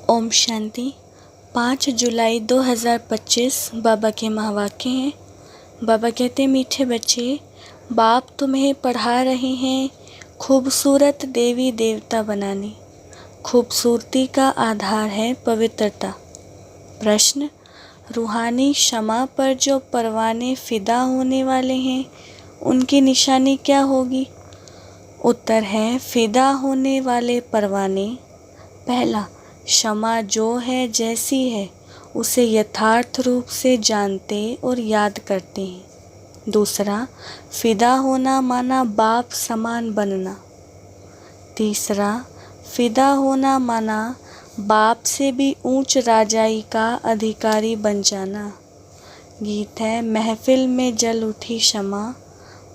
ओम शांति। 5 जुलाई 2025 बाबा के महावाक्य हैं। बाबा कहते हैं, मीठे बच्चे, बाप तुम्हें पढ़ा रहे हैं खूबसूरत देवी देवता बनाने। खूबसूरती का आधार है पवित्रता। प्रश्न, रूहानी क्षमा पर जो परवाने फिदा होने वाले हैं उनकी निशानी क्या होगी? उत्तर है, फिदा होने वाले परवाने, पहला, क्षमा जो है जैसी है उसे यथार्थ रूप से जानते और याद करते हैं। दूसरा, फिदा होना माना बाप समान बनना। तीसरा, फिदा होना माना बाप से भी ऊंच राजाई का अधिकारी बन जाना। गीत है, महफिल में जल उठी क्षमा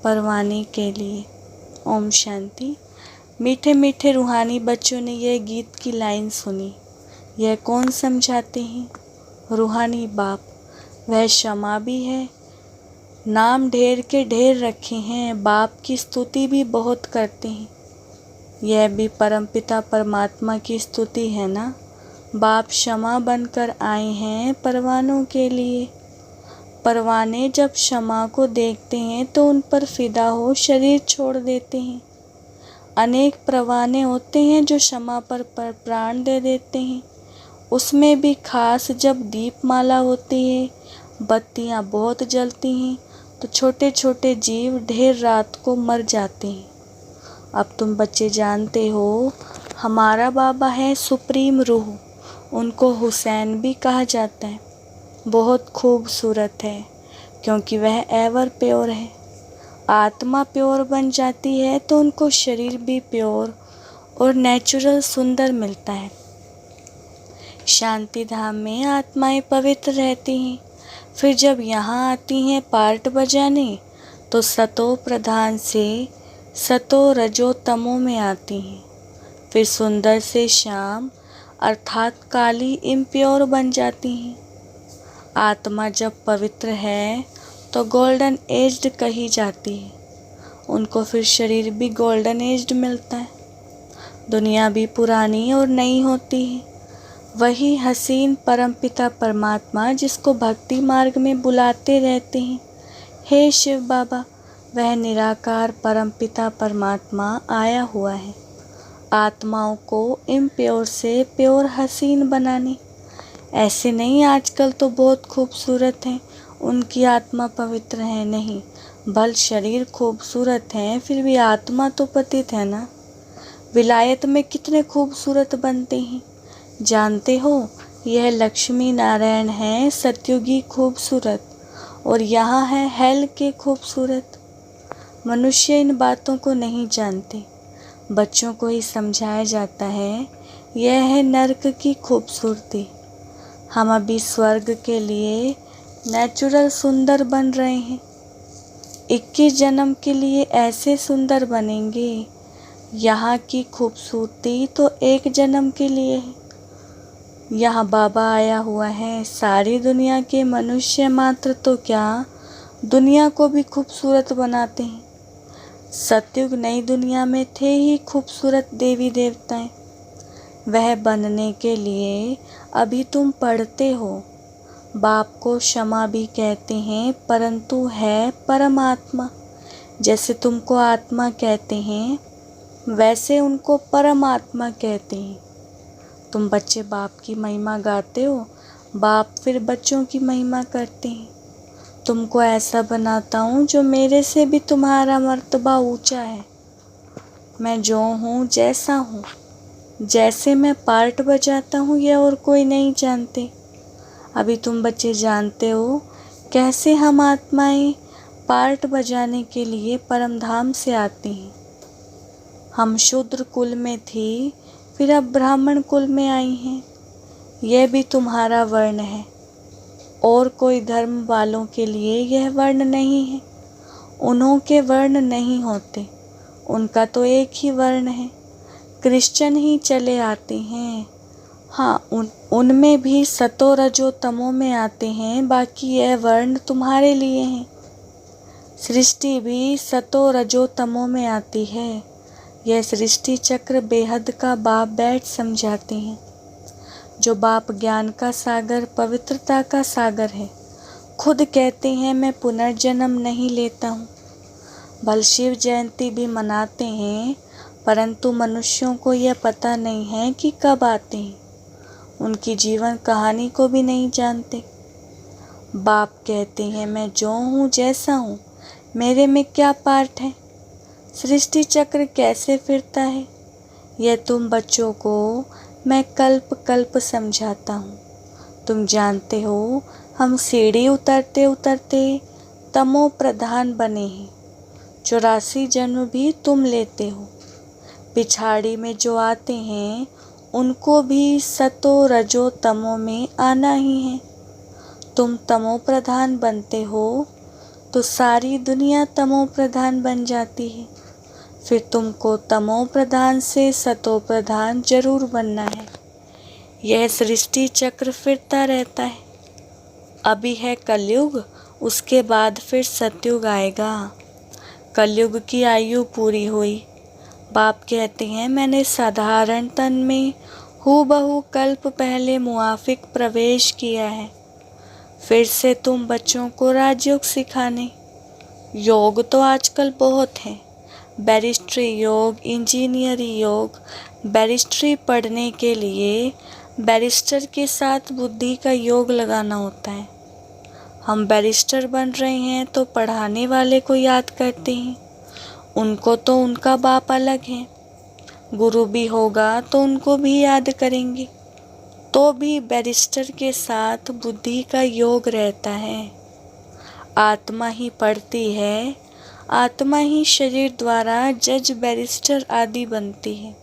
परवाने के लिए। ओम शांति। मीठे मीठे रूहानी बच्चों ने यह गीत की लाइन सुनी। यह कौन समझाते हैं? रूहानी बाप। वह क्षमा भी है। नाम ढेर के ढेर रखे हैं, बाप की स्तुति भी बहुत करते हैं। यह भी परमपिता परमात्मा की स्तुति है ना। बाप क्षमा बनकर आए हैं परवानों के लिए। परवाने जब क्षमा को देखते हैं तो उन पर फिदा हो शरीर छोड़ देते हैं। अनेक परवाने होते हैं जो क्षमा पर प्राण दे देते हैं। उसमें भी खास जब दीपमाला होती है, बत्तियां बहुत जलती हैं तो छोटे छोटे जीव ढेर रात को मर जाते हैं। अब तुम बच्चे जानते हो, हमारा बाबा है सुप्रीम रूह। उनको हुसैन भी कहा जाता है। बहुत खूबसूरत है क्योंकि वह एवर प्योर है। आत्मा प्योर बन जाती है तो उनको शरीर भी प्योर और नेचुरल सुंदर मिलता है। शांति धाम में आत्माएं पवित्र रहती हैं। फिर जब यहाँ आती हैं पार्ट बजाने तो सतो प्रधान से सतो रजो तमो में आती हैं। फिर सुंदर से श्याम अर्थात काली इम्प्योर बन जाती हैं। आत्मा जब पवित्र है तो गोल्डन एज्ड कही जाती है। उनको फिर शरीर भी गोल्डन एज्ड मिलता है। दुनिया भी पुरानी और नई होती है। वही हसीन परमपिता परमात्मा जिसको भक्ति मार्ग में बुलाते रहते हैं, हे शिव बाबा, वह निराकार परमपिता परमात्मा आया हुआ है आत्माओं को इम्प्योर से प्योर हसीन बनाने। ऐसे नहीं आजकल तो बहुत खूबसूरत हैं, उनकी आत्मा पवित्र है, नहीं, बल शरीर खूबसूरत हैं फिर भी आत्मा तो पतित है ना। विलायत में कितने खूबसूरत बनते हैं, जानते हो? यह लक्ष्मी नारायण है सतयुगी खूबसूरत, और यहाँ है हेल के खूबसूरत। मनुष्य इन बातों को नहीं जानते, बच्चों को ही समझाया जाता है। यह है नरक की खूबसूरती। हम अभी स्वर्ग के लिए नेचुरल सुंदर बन रहे हैं। 21 जन्म के लिए ऐसे सुंदर बनेंगे। यहाँ की खूबसूरती तो एक जन्म के लिए है। यहाँ बाबा आया हुआ है। सारी दुनिया के मनुष्य मात्र तो क्या, दुनिया को भी खूबसूरत बनाते हैं। सतयुग नई दुनिया में थे ही खूबसूरत देवी देवताएं। वह बनने के लिए अभी तुम पढ़ते हो। बाप को क्षमा भी कहते हैं परंतु है परमात्मा। जैसे तुमको आत्मा कहते हैं वैसे उनको परमात्मा कहते हैं। तुम बच्चे बाप की महिमा गाते हो, बाप फिर बच्चों की महिमा करते हैं। तुमको ऐसा बनाता हूँ जो मेरे से भी तुम्हारा मर्तबा ऊंचा है। मैं जो हूँ, जैसा हूँ, जैसे मैं पार्ट बजाता हूँ यह और कोई नहीं जानते। अभी तुम बच्चे जानते हो कैसे हम आत्माएं पार्ट बजाने के लिए परमधाम से आती हैं। हम शूद्र कुल में थी, फिर अब ब्राह्मण कुल में आई हैं। यह भी तुम्हारा वर्ण है, और कोई धर्म वालों के लिए यह वर्ण नहीं है। उन्हों के वर्ण नहीं होते, उनका तो एक ही वर्ण है। क्रिश्चियन ही चले आते हैं। हाँ, उनमें भी सतो रजो तमो में आते हैं। बाकी यह वर्ण तुम्हारे लिए हैं। सृष्टि भी सतो रजो तमो में आती है। यह सृष्टि चक्र बेहद का बाप बैठ समझाते हैं। जो बाप ज्ञान का सागर, पवित्रता का सागर है, खुद कहते हैं मैं पुनर्जन्म नहीं लेता हूँ। भले शिव जयंती भी मनाते हैं, परंतु मनुष्यों को यह पता नहीं है कि कब आते हैं। उनकी जीवन कहानी को भी नहीं जानते। बाप कहते हैं मैं जो हूँ, जैसा हूँ, मेरे में क्या पार्ट है, सृष्टि चक्र कैसे फिरता है, यह तुम बच्चों को मैं कल्प कल्प समझाता हूँ। तुम जानते हो हम सीढ़ी उतरते उतरते तमो प्रधान बने हैं। 84 जन्म भी तुम लेते हो। पिछाड़ी में जो आते हैं उनको भी सतो रजो तमो में आना ही है। तुम तमो प्रधान बनते हो तो सारी दुनिया तमो प्रधान बन जाती है। फिर तुमको तमो प्रधान से सतो प्रधान जरूर बनना है। यह सृष्टि चक्र फिरता रहता है। अभी है कलयुग, उसके बाद फिर सतयुग आएगा। कलयुग की आयु पूरी हुई। बाप कहते हैं मैंने साधारण तन में हूबहू कल्प पहले मुआफिक प्रवेश किया है। फिर से तुम बच्चों को राजयोग सिखाने। योग तो आजकल बहुत है, बैरिस्ट्री योग, इंजीनियरिंग योग। बैरिस्ट्री पढ़ने के लिए बैरिस्टर के साथ बुद्धि का योग लगाना होता है। हम बैरिस्टर बन रहे हैं तो पढ़ाने वाले को याद करते हैं। उनको तो उनका बाप अलग है। गुरु भी होगा तो उनको भी याद करेंगे, तो भी बैरिस्टर के साथ बुद्धि का योग रहता है। आत्मा ही पढ़ती है, आत्मा ही शरीर द्वारा जज, बैरिस्टर आदि बनती है।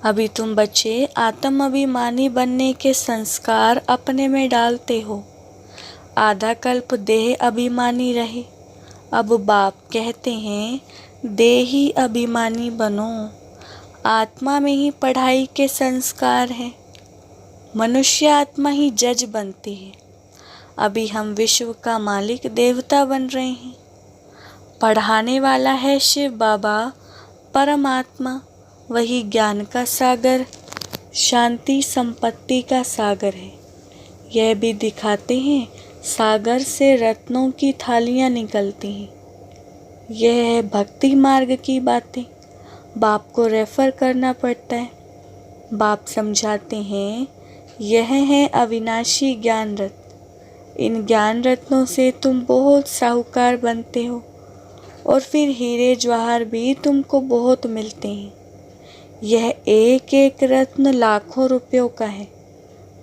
अभी तुम बच्चे आत्म अभिमानी बनने के संस्कार अपने में डालते हो। आधा कल्प देह अभिमानी रहे। अब बाप कहते हैं देही अभिमानी बनो। आत्मा में ही पढ़ाई के संस्कार हैं। मनुष्य आत्मा ही जज बनती है। अभी हम विश्व का मालिक देवता बन रहे हैं। पढ़ाने वाला है शिव बाबा, परमात्मा, वही ज्ञान का सागर, शांति संपत्ति का सागर है। यह भी दिखाते हैं सागर से रत्नों की थालियाँ निकलती हैं। यह है भक्ति मार्ग की बातें। बाप को रेफर करना पड़ता है। बाप समझाते हैं यह है अविनाशी ज्ञान रत्न। इन ज्ञान रत्नों से तुम बहुत साहूकार बनते हो और फिर हीरे जवाहर भी तुमको बहुत मिलते हैं। यह एक एक रत्न लाखों रुपयों का है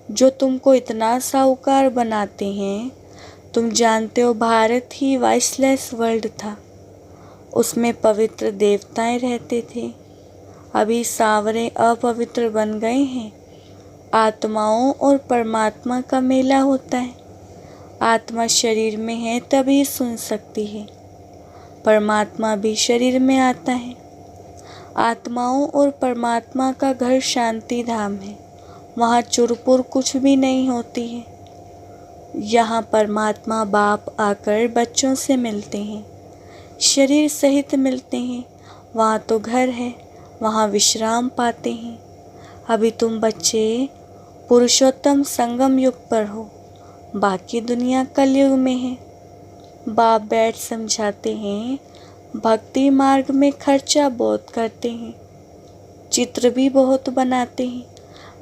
जो तुमको इतना साहूकार बनाते हैं। तुम जानते हो भारत ही वाइसलेस वर्ल्ड था, उसमें पवित्र देवताएं रहते थे। अभी सांवरे अपवित्र बन गए हैं। आत्माओं और परमात्मा का मेला होता है। आत्मा शरीर में है तभी सुन सकती है, परमात्मा भी शरीर में आता है। आत्माओं और परमात्मा का घर शांति धाम है। वहाँ चुरपुर कुछ भी नहीं होती है। यहाँ परमात्मा बाप आकर बच्चों से मिलते हैं, शरीर सहित मिलते हैं। वहाँ तो घर है, वहाँ विश्राम पाते हैं। अभी तुम बच्चे पुरुषोत्तम संगम युग पर हो, बाकी दुनिया कलयुग में है। बाप बैठ समझाते हैं भक्ति मार्ग में खर्चा बहुत करते हैं, चित्र भी बहुत बनाते हैं,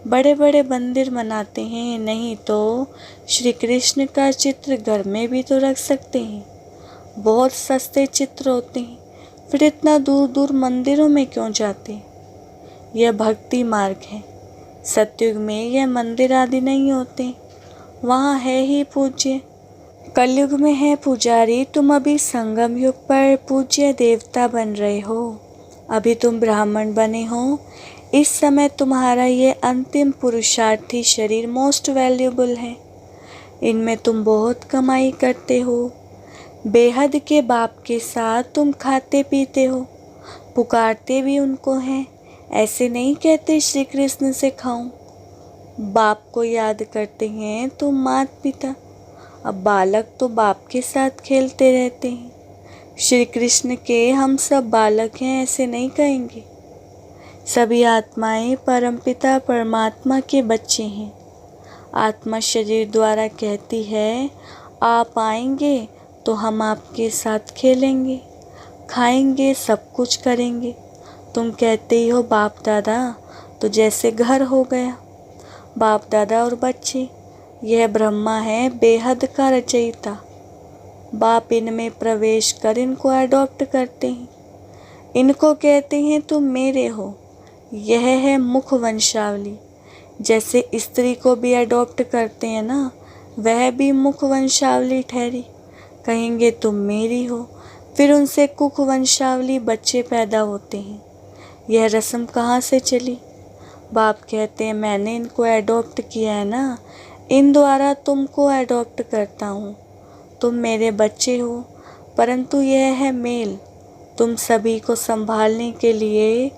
बड़े बड़े मंदिर बनाते हैं। नहीं तो श्री कृष्ण का चित्र घर में भी तो रख सकते हैं। बहुत सस्ते चित्र होते हैं, फिर इतना दूर दूर मंदिरों में क्यों जाते हैं? यह भक्ति मार्ग है। सतयुग में यह मंदिर आदि नहीं होते, वहाँ है ही पूज्य। कलयुग में है पुजारी। तुम अभी संगम युग पर पूज्य देवता बन रहे हो। अभी तुम ब्राह्मण बने हो। इस समय तुम्हारा ये अंतिम पुरुषार्थी शरीर मोस्ट वैल्यूबल है। इनमें तुम बहुत कमाई करते हो। बेहद के बाप के साथ तुम खाते पीते हो, पुकारते भी उनको हैं। ऐसे नहीं कहते श्री कृष्ण से खाऊं। बाप को याद करते हैं तुम माता पिता। अब बालक तो बाप के साथ खेलते रहते हैं। श्री कृष्ण के हम सब बालक हैं ऐसे नहीं कहेंगे। सभी आत्माएं परमपिता परमात्मा के बच्चे हैं। आत्मा शरीर द्वारा कहती है, आप आएंगे तो हम आपके साथ खेलेंगे, खाएंगे, सब कुछ करेंगे। तुम कहते ही हो बाप दादा, तो जैसे घर हो गया। बाप दादा और बच्चे, यह ब्रह्मा है बेहद का रचयिता। बाप इनमें प्रवेश कर इनको अडॉप्ट करते हैं। इनको कहते हैं तुम मेरे हो। यह है मुख वंशावली। जैसे स्त्री को भी अडॉप्ट करते हैं ना, वह भी मुख वंशावली ठहरी। कहेंगे तुम मेरी हो, फिर उनसे कुख वंशावली बच्चे पैदा होते हैं। यह रस्म कहाँ से चली? बाप कहते हैं मैंने इनको अडॉप्ट किया है ना, इन द्वारा तुमको अडॉप्ट करता हूँ। तुम मेरे बच्चे हो, परंतु यह है मेल। तुम सभी को संभालने के लिए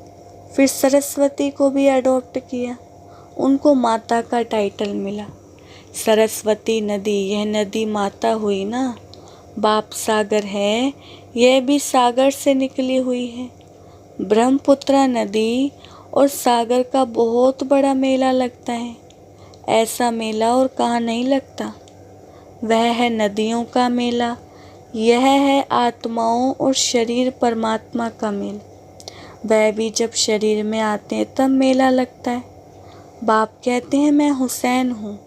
फिर सरस्वती को भी अडॉप्ट किया। उनको माता का टाइटल मिला। सरस्वती नदी, यह नदी माता हुई ना। बाप सागर है, यह भी सागर से निकली हुई है। ब्रह्मपुत्रा नदी और सागर का बहुत बड़ा मेला लगता है। ऐसा मेला और कहाँ नहीं लगता। वह है नदियों का मेला। यह है आत्माओं और शरीर परमात्मा का मेल। वह भी जब शरीर में आते हैं तब मेला लगता है। बाप कहते हैं मैं हुसैन हूँ,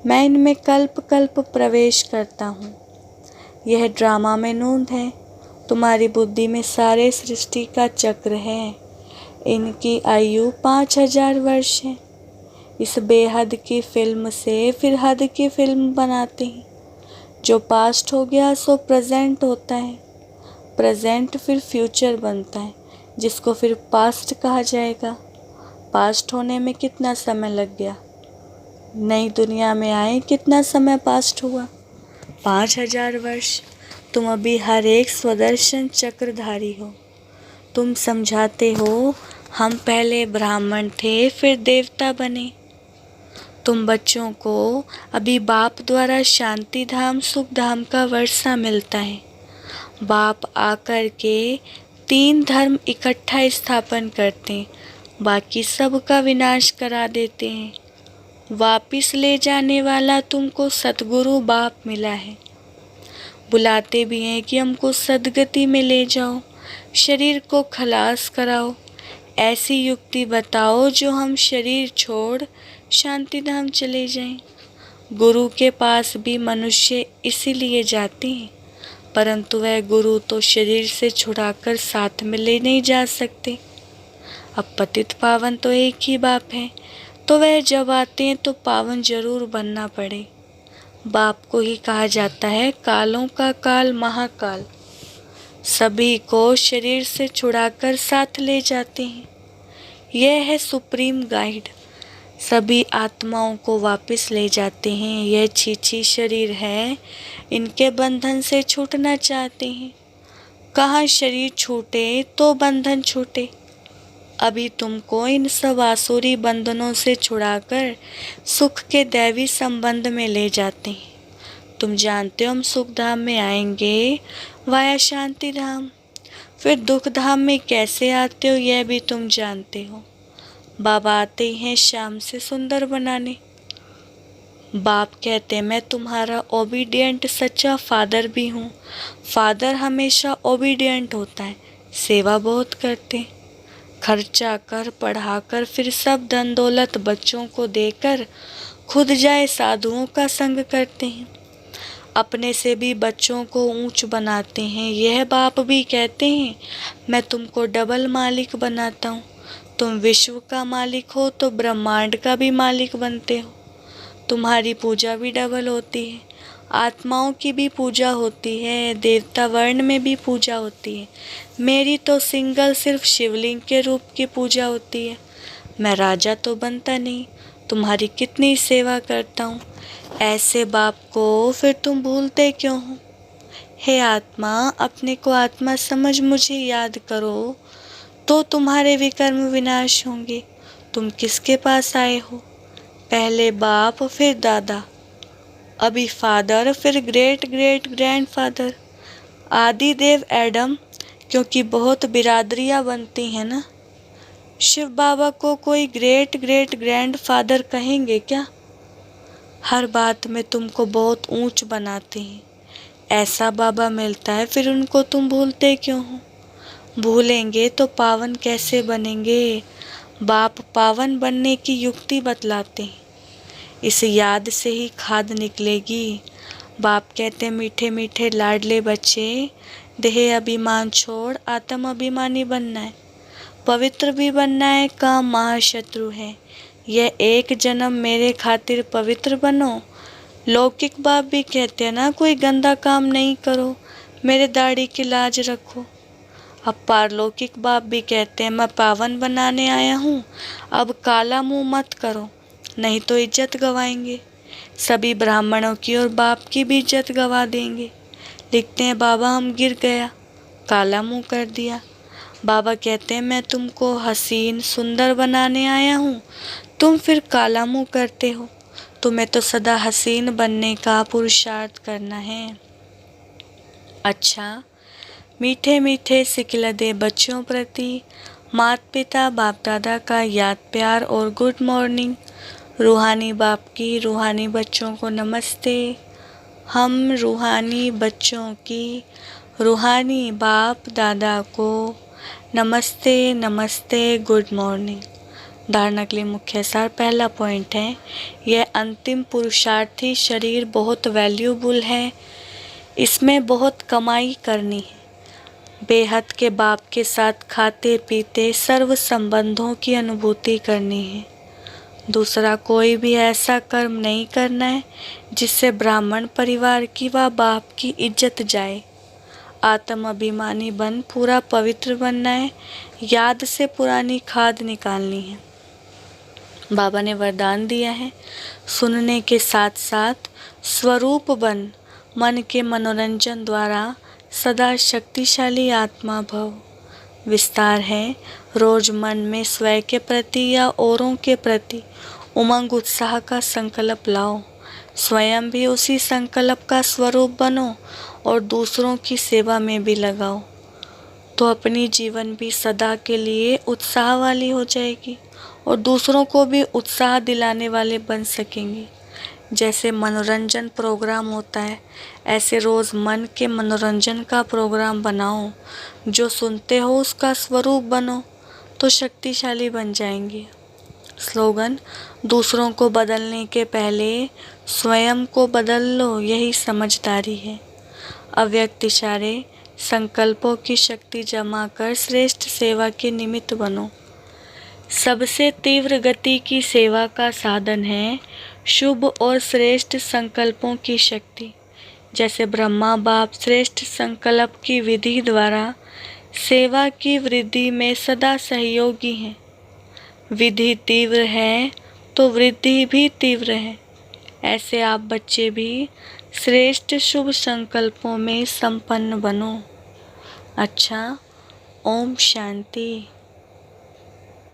मैं इनमें कल्प कल्प प्रवेश करता हूँ। यह ड्रामा में नूंद है। तुम्हारी बुद्धि में सारे सृष्टि का चक्र है। इनकी आयु 5000 वर्ष है। इस बेहद की फिल्म से फिर हद की फिल्म बनाते हैं। जो पास्ट हो गया सो प्रेजेंट होता है, प्रेजेंट फिर फ्यूचर बनता है, जिसको फिर पास्ट कहा जाएगा। पास्ट होने में कितना समय लग गया? नई दुनिया में आए कितना समय पास्ट हुआ? 5000 वर्ष। तुम अभी हर एक स्वदर्शन चक्रधारी हो। तुम समझाते हो हम पहले ब्राह्मण थे फिर देवता बने। तुम बच्चों को अभी बाप द्वारा शांति धाम सुख धाम का वर्षा मिलता है। बाप आकर के 3 धर्म इकट्ठा स्थापन करते, बाकी सब का विनाश करा देते हैं। वापिस ले जाने वाला तुमको सतगुरु बाप मिला है। बुलाते भी हैं कि हमको सदगति में ले जाओ, शरीर को खलास कराओ। ऐसी युक्ति बताओ जो हम शरीर छोड़ शांति धाम चले जाएं। गुरु के पास भी मनुष्य इसीलिए जाते हैं, परंतु वह गुरु तो शरीर से छुड़ाकर साथ में ले नहीं जा सकते। अब पतित पावन तो एक ही बाप है, तो वह जब आते हैं तो पावन जरूर बनना पड़े। बाप को ही कहा जाता है कालों का काल महाकाल। सभी को शरीर से छुड़ाकर साथ ले जाते हैं। यह है सुप्रीम गाइड। सभी आत्माओं को वापस ले जाते हैं। यह छीछी शरीर है, इनके बंधन से छूटना चाहते हैं। कहाँ शरीर छूटे तो बंधन छूटे। अभी तुमको इन सब आसुरी बंधनों से छुड़ाकर सुख के दैवी संबंध में ले जाते हैं। तुम जानते हो हम सुख धाम में आएंगे वाया शांति धाम, फिर दुख धाम में कैसे आते हो यह भी तुम जानते हो। बाबा आते ही हैं शाम से सुंदर बनाने। बाप कहते मैं तुम्हारा ओबीडियंट सच्चा फादर भी हूँ। फादर हमेशा ओबीडियंट होता है, सेवा बहुत करते, खर्चा कर पढ़ाकर फिर सब धन दौलत बच्चों को देकर खुद जाए साधुओं का संग करते हैं। अपने से भी बच्चों को ऊंच बनाते हैं। यह बाप भी कहते हैं मैं तुमको डबल मालिक बनाता हूँ। तुम विश्व का मालिक हो तो ब्रह्मांड का भी मालिक बनते हो। तुम्हारी पूजा भी डबल होती है, आत्माओं की भी पूजा होती है, देवता वर्ण में भी पूजा होती है। मेरी तो सिंगल सिर्फ शिवलिंग के रूप की पूजा होती है। मैं राजा तो बनता नहीं, तुम्हारी कितनी सेवा करता हूँ। ऐसे बाप को फिर तुम भूलते क्यों हो? हे आत्मा, अपने को आत्मा समझ मुझे याद करो तो तुम्हारे विकर्म विनाश होंगे। तुम किसके पास आए हो? पहले बाप फिर दादा, अभी फादर फिर ग्रेट ग्रेट ग्रैंडफादर, आदि देव एडम, क्योंकि बहुत बिरादरियाँ बनती हैं ना। शिव बाबा को कोई ग्रेट ग्रेट ग्रैंड फादर कहेंगे क्या? हर बात में तुमको बहुत ऊंच बनाते हैं। ऐसा बाबा मिलता है, फिर उनको तुम भूलते क्यों हो? भूलेंगे तो पावन कैसे बनेंगे? बाप पावन बनने की युक्ति बतलाते हैं। इस याद से ही खाद निकलेगी। बाप कहते हैं, मीठे मीठे लाडले बच्चे, देह अभिमान छोड़ आत्म अभिमानी बनना है। पवित्र भी बनना है, काम महाशत्रु है। यह एक जन्म मेरे खातिर पवित्र बनो। लौकिक बाप भी कहते हैं ना, कोई गंदा काम नहीं करो, मेरे दाढ़ी की लाज रखो। अब पारलौकिक बाप भी कहते हैं, मैं पावन बनाने आया हूँ, अब काला मुंह मत करो, नहीं तो इज्जत गवाएंगे। सभी ब्राह्मणों की और बाप की भी इज्जत गवा देंगे। लिखते हैं, बाबा हम गिर गया, काला मुंह कर दिया। बाबा कहते हैं, मैं तुमको हसीन सुंदर बनाने आया हूँ, तुम फिर काला मुंह करते हो। तुम्हें तो सदा हसीन बनने का पुरुषार्थ करना है। अच्छा, मीठे मीठे सिखलदे बच्चों प्रति माता पिता बाप दादा का याद प्यार और गुड मॉर्निंग। रूहानी बाप की रूहानी बच्चों को नमस्ते। हम रूहानी बच्चों की रूहानी बाप दादा को नमस्ते नमस्ते, गुड मॉर्निंग। धारणा के लिए मुख्य सार। पहला पॉइंट है, यह अंतिम पुरुषार्थी शरीर बहुत वैल्यूबल है, इसमें बहुत कमाई करनी है। बेहद के बाप के साथ खाते पीते सर्व संबंधों की अनुभूति करनी है। दूसरा, कोई भी ऐसा कर्म नहीं करना है जिससे ब्राह्मण परिवार की व बाप की इज्जत जाए। आत्म अभिमानी बन पूरा पवित्र बनना है। याद से पुरानी खाद निकालनी है। बाबा ने वरदान दिया है, सुनने के साथ साथ स्वरूप बन मन के मनोरंजन द्वारा सदा शक्तिशाली आत्मा भव। विस्तार है, रोज मन में स्वयं के प्रति या औरों के प्रति उमंग उत्साह का संकल्प लाओ। स्वयं भी उसी संकल्प का स्वरूप बनो और दूसरों की सेवा में भी लगाओ, तो अपनी जीवन भी सदा के लिए उत्साह वाली हो जाएगी और दूसरों को भी उत्साह दिलाने वाले बन सकेंगे। जैसे मनोरंजन प्रोग्राम होता है, ऐसे रोज़ मन के मनोरंजन का प्रोग्राम बनाओ। जो सुनते हो उसका स्वरूप बनो तो शक्तिशाली बन जाएंगे। स्लोगन, दूसरों को बदलने के पहले स्वयं को बदल लो, यही समझदारी है। अव्यक्त इशारे, संकल्पों की शक्ति जमा कर श्रेष्ठ सेवा के निमित्त बनो। सबसे तीव्र गति की सेवा का साधन है शुभ और श्रेष्ठ संकल्पों की शक्ति। जैसे ब्रह्मा बाप श्रेष्ठ संकल्प की विधि द्वारा सेवा की वृद्धि में सदा सहयोगी हैं। विधि तीव्र है तो वृद्धि भी तीव्र है। ऐसे आप बच्चे भी श्रेष्ठ शुभ संकल्पों में संपन्न बनो। अच्छा, ओम शांति।